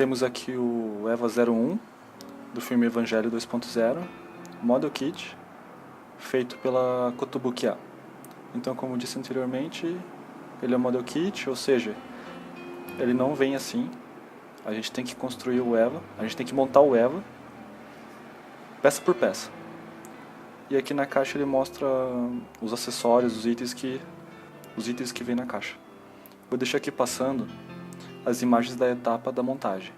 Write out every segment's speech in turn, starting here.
Temos aqui o EVA 01 do filme Evangelho 2.0, Model Kit, feito pela Kotobukiya. Então, como disse anteriormente, ele é um Model Kit, ou seja, ele não vem assim. A gente tem que construir o EVA, a gente tem que montar o EVA, peça por peça. E aqui na caixa ele mostra os acessórios, os itens que vem na caixa. Vou deixar aqui passando as imagens da etapa da montagem.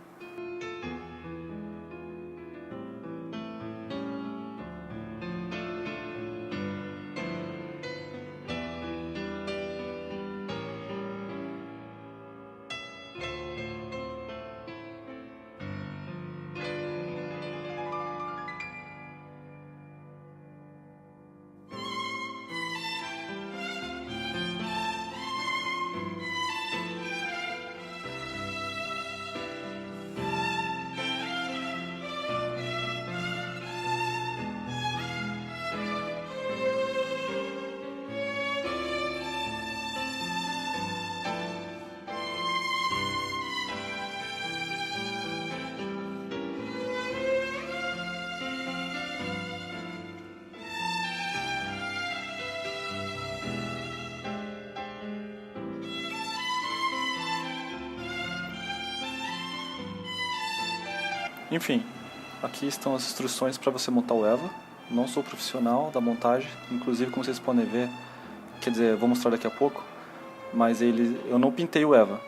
Enfim, aqui estão as instruções para você montar o EVA. Não sou profissional da montagem, inclusive como vocês podem ver, quer dizer, eu vou mostrar daqui a pouco, mas eu não pintei o EVA.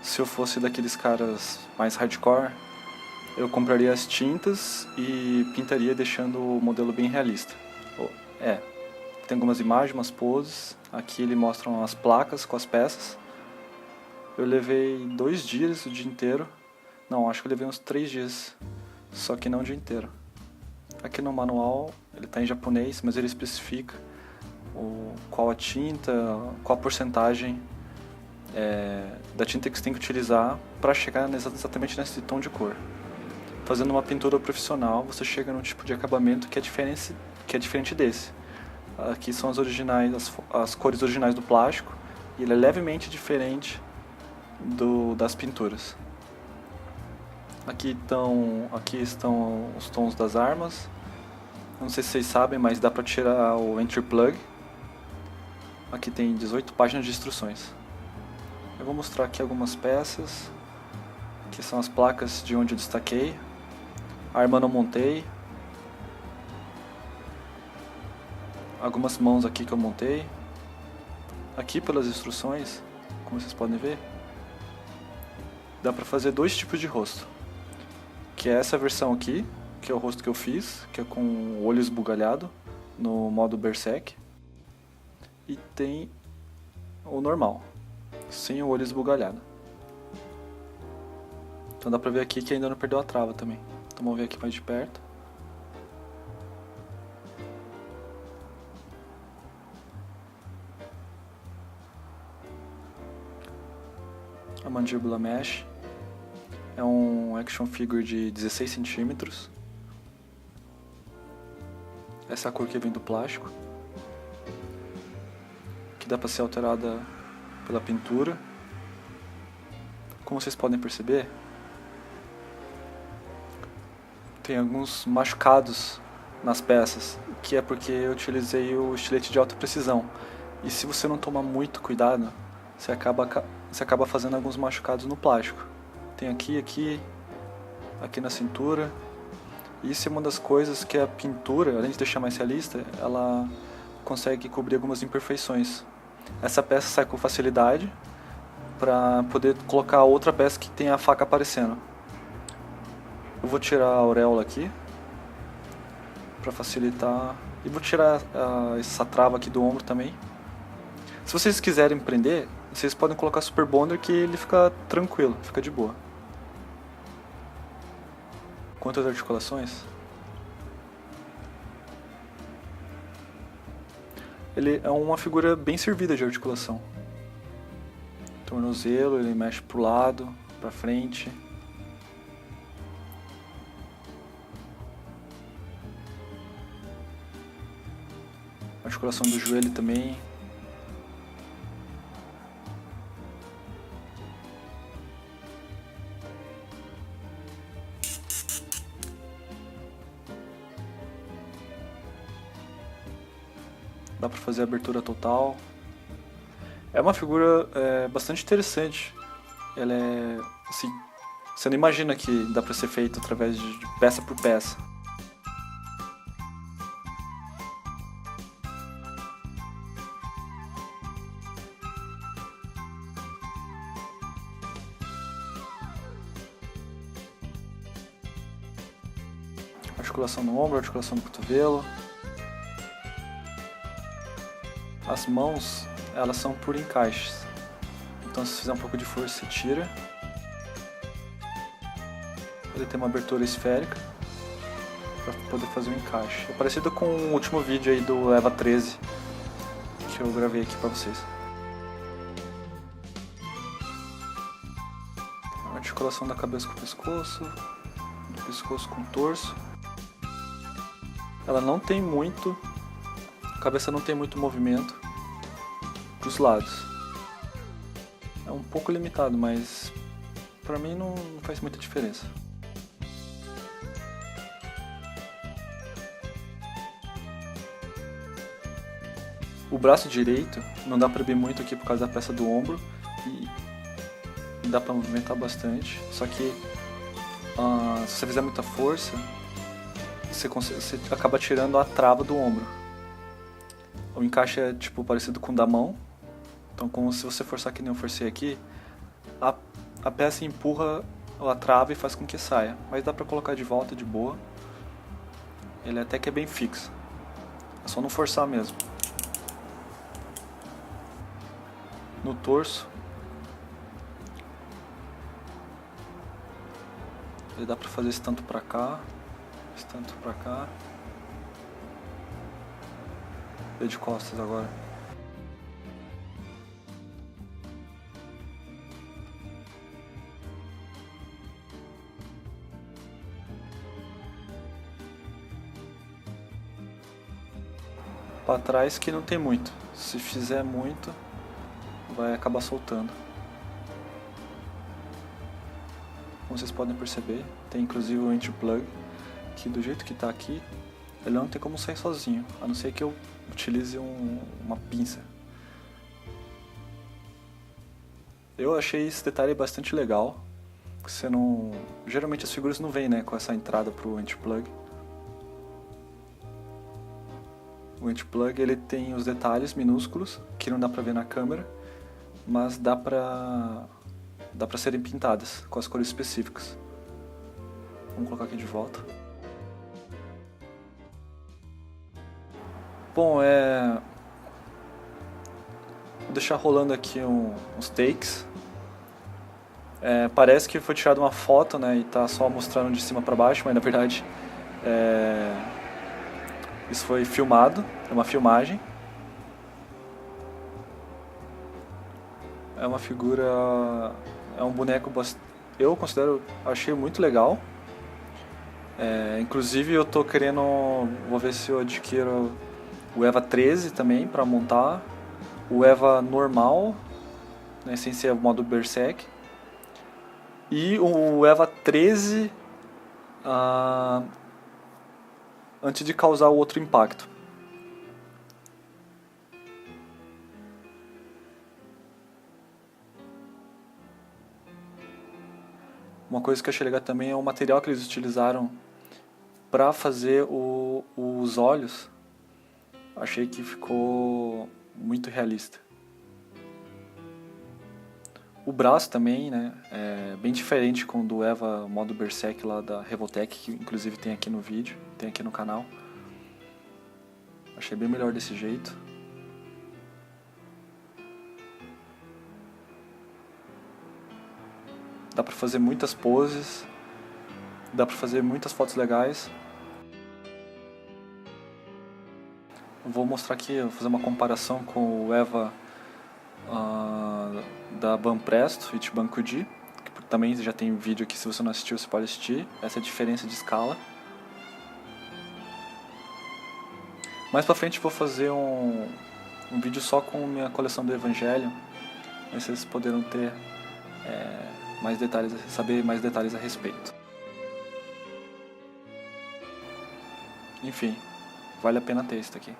Se eu fosse daqueles caras mais hardcore, eu compraria as tintas e pintaria deixando o modelo bem realista. Tem algumas imagens, umas poses, aqui ele mostra as placas com as peças. Eu levei 2 dias, o dia inteiro. Não, acho que eu levei uns 3 dias, só que não o dia inteiro. Aqui no manual, ele está em japonês, mas ele especifica qual a tinta, qual a porcentagem da tinta que você tem que utilizar para chegar exatamente nesse tom de cor. Fazendo uma pintura profissional, você chega num tipo de acabamento que é diferente desse. Aqui são as cores originais do plástico, e ele é levemente diferente das pinturas. Aqui estão os tons das armas. Não sei se vocês sabem, mas dá para tirar o entry plug. Aqui tem 18 páginas de instruções. Eu vou mostrar aqui algumas peças. Aqui são as placas de onde eu destaquei. A arma não montei. Algumas mãos aqui que eu montei. Aqui pelas instruções, como vocês podem ver, dá para fazer 2 tipos de rosto. Que é essa versão aqui, que é o rosto que eu fiz, que é com o olho esbugalhado, no modo Berserk. E tem o normal, sem o olho esbugalhado. Então dá pra ver aqui que ainda não perdeu a trava também. Então vamos ver aqui mais de perto. A mandíbula mesh. É um action figure de 16 centímetros. Essa é a cor que vem do plástico, que dá para ser alterada pela pintura. Como vocês podem perceber, tem alguns machucados nas peças, que é porque eu utilizei o estilete de alta precisão. E se você não tomar muito cuidado, você acaba fazendo alguns machucados no plástico. Tem aqui na cintura. E isso é uma das coisas que a pintura, além de deixar mais realista, ela consegue cobrir algumas imperfeições. Essa peça sai com facilidade para poder colocar outra peça que tem a faca aparecendo. Eu vou tirar a auréola aqui para facilitar, e vou tirar essa trava aqui do ombro também. Se vocês quiserem prender, vocês podem colocar Super Bonder, que ele fica tranquilo, fica de boa. Quanto às articulações, ele é uma figura bem servida de articulação. Tornozelo, ele mexe pro lado, pra frente. Articulação do joelho também. dá pra fazer a abertura total. É uma figura bastante interessante. Ela é, assim, você não imagina que dá pra ser feito através de peça por peça. Articulação no ombro, articulação no cotovelo. As mãos, elas são por encaixes. Então se fizer um pouco de força, você tira. Ele tem uma abertura esférica para poder fazer um encaixe. É parecido com o último vídeo aí do EVA 13 que eu gravei aqui para vocês. Articulação da cabeça com o pescoço, do pescoço com o torso. Ela não tem muito, a cabeça não tem muito movimento para os lados. É um pouco limitado, mas para mim não faz muita diferença. O braço direito não dá para ver muito aqui por causa da peça do ombro e dá para movimentar bastante, só que se você fizer muita força, você acaba tirando a trava do ombro. O encaixe é tipo parecido com o da mão, então como se você forçar que nem eu forcei aqui, a peça empurra a trava e faz com que saia, mas dá pra colocar de volta de boa. Ele até que é bem fixo, é só não forçar mesmo. No torso, ele dá pra fazer esse tanto pra cá, esse tanto pra cá. Vê de costas agora. Pra trás que não tem muito. Se fizer muito, vai acabar soltando. Como vocês podem perceber, tem inclusive o anti-plug, que do jeito que tá aqui, ele não tem como sair sozinho, a não ser que eu utilize uma pinça. Eu achei esse detalhe bastante legal, você não... geralmente as figuras não vêm, né, com essa entrada pro anti-plug. O anti-plug ele tem os detalhes minúsculos, que não dá pra ver na câmera, mas dá pra serem pintadas com as cores específicas. Vamos colocar aqui de volta. Bom, vou deixar rolando aqui uns takes. Parece que foi tirada uma foto, né, e tá só mostrando de cima para baixo, mas na verdade isso foi filmado, é uma filmagem. É uma figura, é um boneco, eu achei muito legal. Inclusive eu tô querendo, vou ver se eu adquiro o EVA 13 também para montar, o EVA normal, né, sem ser o modo Berserk, e o EVA 13 antes de causar o outro impacto. Uma coisa que eu achei legal também é o material que eles utilizaram para fazer os olhos. Achei que ficou muito realista. O braço também, né, é bem diferente com o do EVA modo Berserk lá da Revoltech, que inclusive tem aqui no vídeo, tem aqui no canal. Achei bem melhor desse jeito. Dá pra fazer muitas poses, dá pra fazer muitas fotos legais. Vou mostrar aqui, vou fazer uma comparação com o EVA da Banpresto, Ichiban Kuji, que também já tem vídeo aqui, se você não assistiu você pode assistir, essa é a diferença de escala. Mais pra frente vou fazer um vídeo só com minha coleção do Evangelion, aí vocês poderão ter mais detalhes, saber mais detalhes a respeito. Enfim, vale a pena ter isso aqui.